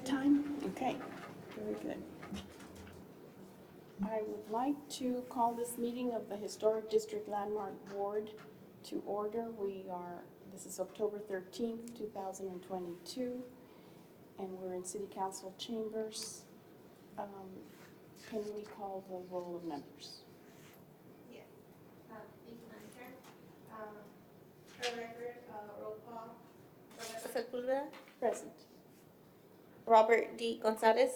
good time? Okay, very good. I would like to call this meeting of the Historic District Landmark Board to order. This is October 13th, 2022, and we're in City Council chambers. Can we call the roll of members? Yes. Thank you, Madam Chair. For record, roll call. Roberto Sepulveda, Present. Robert D. Gonzalez,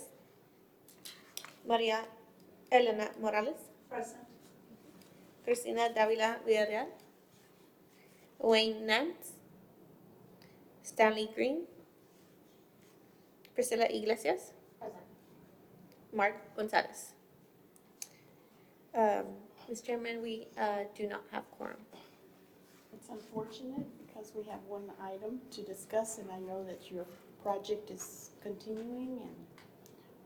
Maria Elena Morales, Present. Cristina Davila Villarreal, Wayne Nance, Stanley Green, Priscilla Iglesias, Present. Mark Gonzalez. Mr. Chairman, we do not have quorum. It's unfortunate because we have one item to discuss, and I know that your project is continuing, and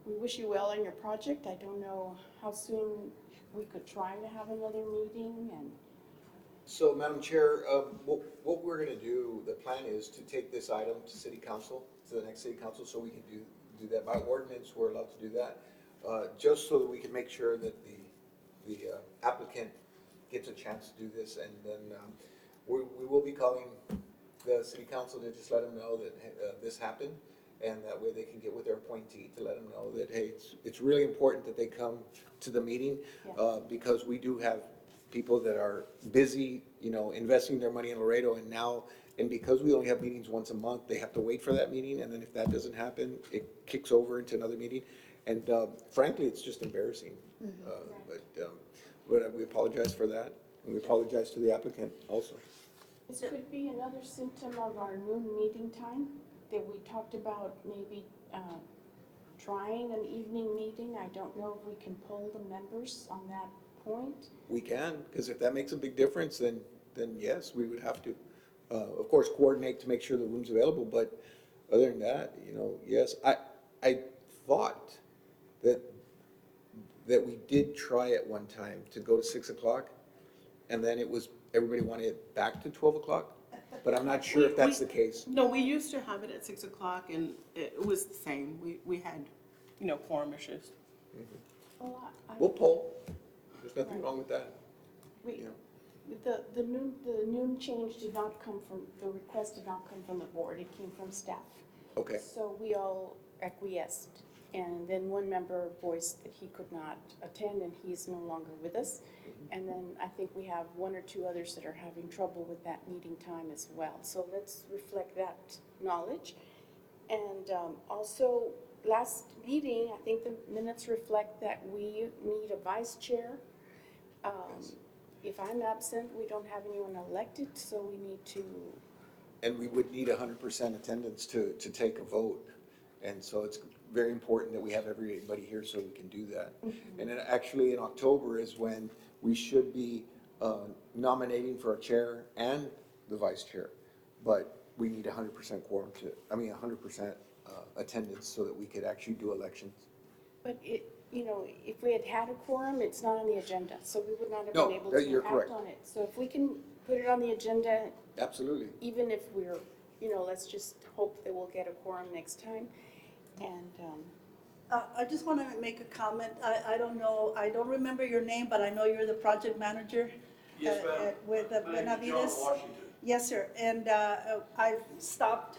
we wish you well on your project. I don't know how soon we could try to have another meeting, and So, Madam Chair, what we're gonna do, the plan is to take this item to City Council, to the next City Council, so we can do that by ordinance, we're allowed to do that. Just so that we can make sure that the applicant gets a chance to do this, and then, we will be calling the City Council to just let them know that, this happened, and that way they can get with their appointee to let them know that, hey, it's really important that they come to the meeting, because we do have people that are busy, investing their money in Laredo, and because we only have meetings once a month, they have to wait for that meeting, and then if that doesn't happen, it kicks over into another meeting. And frankly, it's just embarrassing. But we apologize for that, and we apologize to the applicant also. this could be another symptom of our noon meeting time, that we talked about maybe trying an evening meeting. I don't know if we can poll the members on that point. We can, because if that makes a big difference, then yes, we would have to, of course, coordinate to make sure the room's available, but other than that, yes. I thought that we did try at one time to go to 6 o'clock, and then everybody wanted it back to 12 o'clock, but I'm not sure if that's the case. No, we used to have it at 6 o'clock, and it was the same. We had, quorum issues. Well, We'll poll, there's nothing wrong with that. we, the noon change did not come from, the request did not come from the board, it came from staff. Okay, So we all acquiesced, and then one member voiced that he could not attend, and he's no longer with us. And then I think we have one or two others that are having trouble with that meeting time as well. So let's reflect that knowledge. And also, last meeting, I think the minutes reflect that we need a vice chair. If I'm absent, we don't have anyone elected, so we need to. and we would need 100% attendance to take a vote. And so it's very important that we have everybody here so we can do that. And then actually in October is when we should be nominating for a chair and the vice chair. But we need 100% quorum 100% attendance so that we could actually do elections. But if we had had a quorum, it's not on the agenda, so we would not have No, been able to you're act correct. on it. So if we can put it on the agenda, Absolutely. even if we're, let's just hope that we'll get a quorum next time. And, I just want to make a comment. I don't know, I don't remember your name, but I know you're the project manager. Yes, ma'am. With My name is John Benavides. Washington. Yes, sir. And I've stopped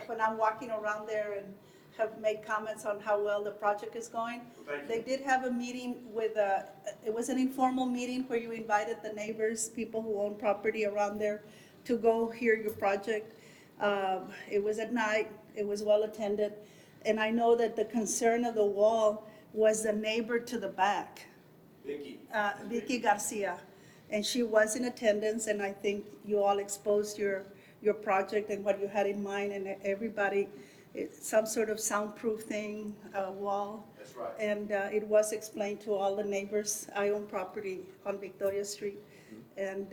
when I'm walking around there and have made comments on how well the project is going. Thank you. They did have a meeting with, it was an informal meeting where you invited the neighbors, people who own property around there, to go hear your project. It was at night, it was well attended. And I know that the concern of the wall was the neighbor to the back, Vicky Garcia. And she was in attendance, and I think you all exposed your project and what you had in mind, and everybody, some sort of soundproof thing, wall. That's right. And it was explained to all the neighbors. I own property on Victoria Street. And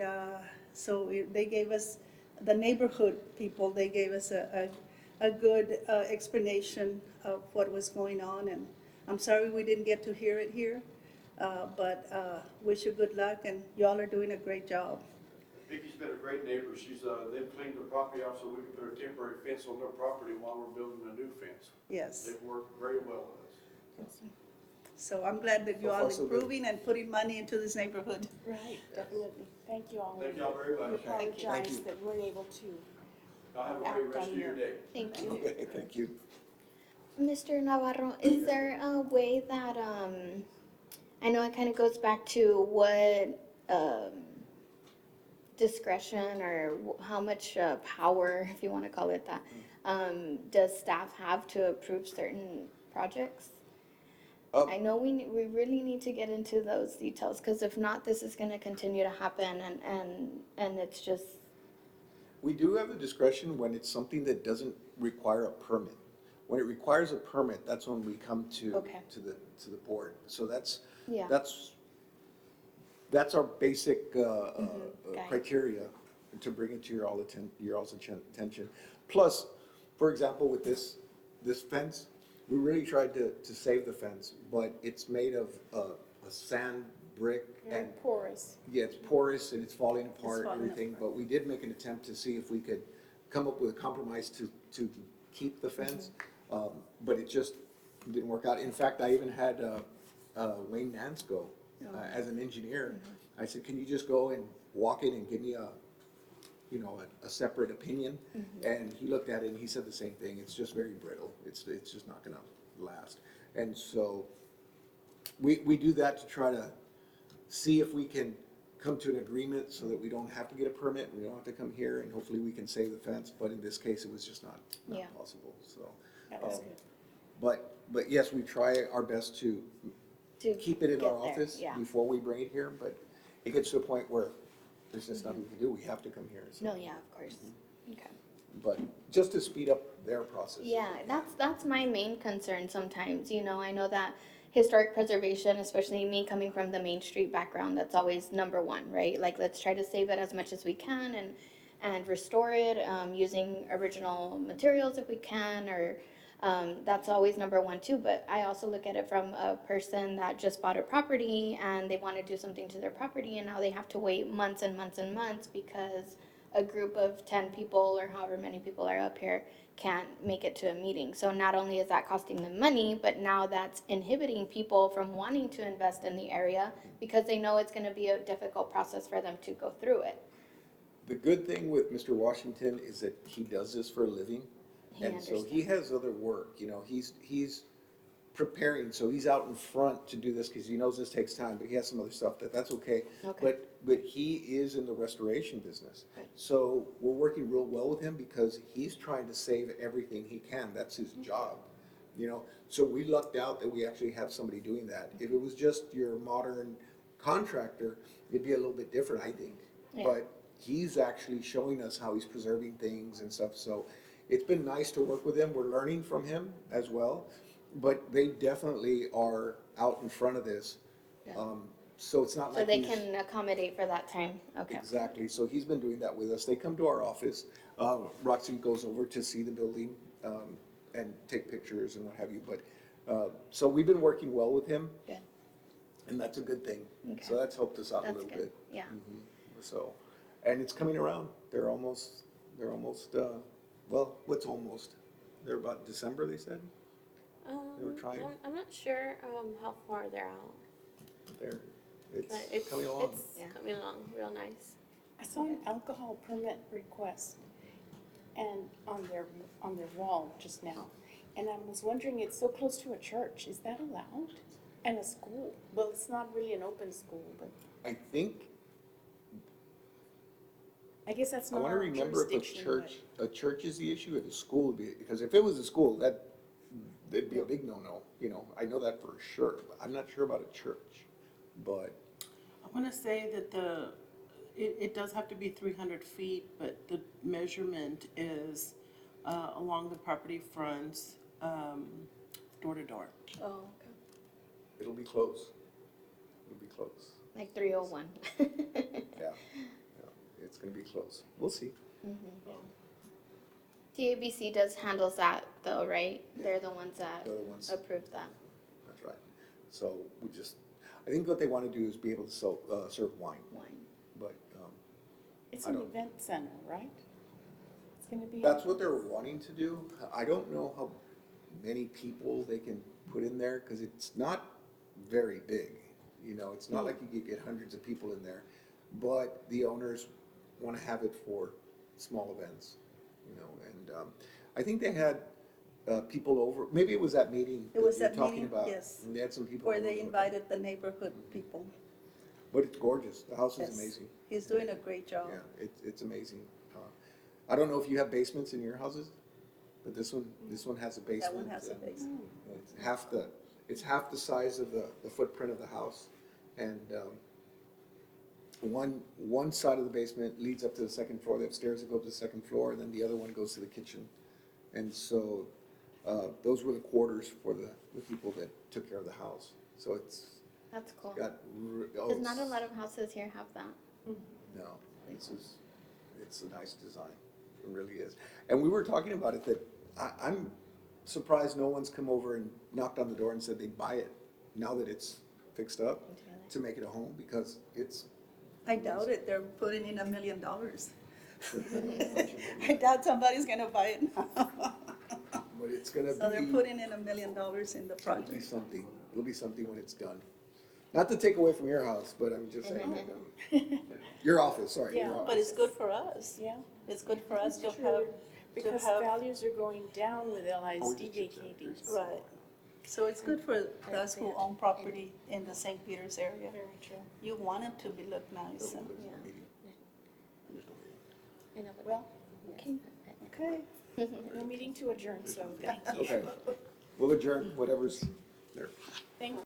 so they gave us, the neighborhood people, they gave us a good explanation of what was going on. And I'm sorry we didn't get to hear it here, but wish you good luck, and y'all are doing a great job. Vicky's been a great neighbor. They've cleaned the property out so we can put a temporary fence on their property while we're building a new fence. Yes. They've worked very well with us. So I'm glad that you're So all far, so good. improving and putting money into this neighborhood. Right, definitely. Thank you all. Thank y'all very We much. apologize you. that we weren't able to. Y'all have a great rest of your day. Thank you. Okay, thank you. Mr. Navarro, is there a way that, I know it kind of goes back to what, discretion or how much power, if you want to call it that, does staff have to approve certain projects? I know we really need to get into those details, because if not, this is going to continue to happen, and it's just, We do have the discretion when it's something that doesn't require a permit. When it requires a permit, that's when we come to, Okay. to the board. So Yeah. that's our basic, Guide. criteria to bring it to your all's attention. Plus, for example, with this fence, we really tried to save the fence, but it's made of, a sand brick Very and porous. yeah, it's porous and it's falling apart and falling everything, but we did make an attempt to see if we could come up with a compromise to keep the fence. But it just didn't work out. In fact, I even had, Wayne Nance go, as an engineer. I said, can you just go and walk in and give me a separate opinion? And he looked at it and he said the same thing. It's just very brittle. It's just not gonna last. And so we do that to try to see if we can come to an agreement so that we don't have to get a permit, we don't have to come here, and hopefully we can save the fence, but in this case, it was just not Yeah. possible, so. That was um, good. But yes, we try our best to keep it in our get there, office yeah. before we bring it here, but it gets to a point where there's just nothing we can do, we have to come here, so. no, yeah, of course. Okay. But just to speed up their process. Yeah, that's my main concern sometimes, I know that historic preservation, especially me coming from the Main Street background, that's always number one, right? Like, let's try to save it as much as we can and restore it, using original materials if we can, or, that's always number one too. But I also look at it from a person that just bought a property and they want to do something to their property, and now they have to wait months and months and months because a group of 10 people or however many people are up here can't make it to a meeting. So not only is that costing them money, but now that's inhibiting people from wanting to invest in the area because they know it's going to be a difficult process for them to go through it. The good thing with Mr. Washington is that he does this for a living. He And so he has other work, he's preparing, so he's out in front to do this because he knows this takes time, but he has some other stuff that's okay. Okay. But he is in the restoration business. Good. So we're working real well with him because he's trying to save everything he can. That's his job, So we lucked out that we actually have somebody doing that. If it was just your modern contractor, it'd be a little bit different, I think. Yeah. But he's actually showing us how he's preserving things and stuff, so it's been nice to work with him. We're learning from him as well, but they definitely are out in front of this. Yeah. So it's not So like they he's. can accommodate for that time. Okay. Exactly, so he's been doing that with us. They come to our office. Roxy goes over to see the building, and take pictures and what have you, but, so we've been working well with him, Good. and that's a good thing. Okay. So that's helped us out a That's little good. bit. Yeah. So, and it's coming around. They're almost, well, what's almost? They're about December, they said? They were trying. I'm not sure how far they're out. They're, But it's coming along. It's coming along real nice. I saw an alcohol permit request and on their wall just now. And I was wondering, it's so close to a church, is that allowed? And a school? Well, it's not really an open school, but I think, I guess that's I not wanna our remember if jurisdiction. a church is the issue, or the school would be, because if it was a school, that'd be a big no-no, I know that for sure, but I'm not sure about a church, but, I want to say that it does have to be 300 feet, but the measurement is along the property fronts, door to door. Oh, okay. it'll be close. It'll be close, Like 301. yeah, it's gonna be close, we'll see. TABC handles that though, right? They're the ones that They're the ones. approve that. That's right. So I think what they want to do is be able to serve wine, Wine. but It's I an don't- event center, right? It's gonna be. That's what they're wanting to do. I don't know how many people they can put in there, because it's not very big. You know, it's not like you could get hundreds of people in there, but the owners want to have it for small events, you know, and, I think they had, people over, maybe it was that meeting It was you're that talking meeting, about. yes. And they had some people. Where they over. invited the neighborhood people. But it's gorgeous. The house is Yes. amazing. He's doing a great job. Yeah, it's amazing. I don't know if you have basements in your houses, but this one has a basement. That one has a and basement. It's half the size of the footprint of the house. And, one side of the basement leads up to the second floor, they have stairs that go up to the second floor, and then the other one goes to the kitchen. And so, those were the quarters for the people that took care of the house. So it's That's cool. got, Because not a lot of houses here have that. no, it's a nice design, it really is. And we were talking about it, that I'm surprised no one's come over and knocked on the door and said they'd buy it now that it's fixed up to make it a home, because it's, I doubt it, they're putting in $1 million. I doubt somebody's gonna buy it now. but it's gonna So they're be, putting in $1 million in the it'll be project. something, it'll be something when it's done. Not to take away from your house, but I'm just saying, your office, sorry, your Yeah, office. But it's good for us. Yeah, It's good for us to True. have, because values are going down with LISD vacating. right. So it's good for us who own property in the St. Peters area. Very true. You want it to be look nice. and- I know, but- Well, Okay. okay, no meeting to adjourn, so thank you. Okay, we'll adjourn, whatever's there. Thank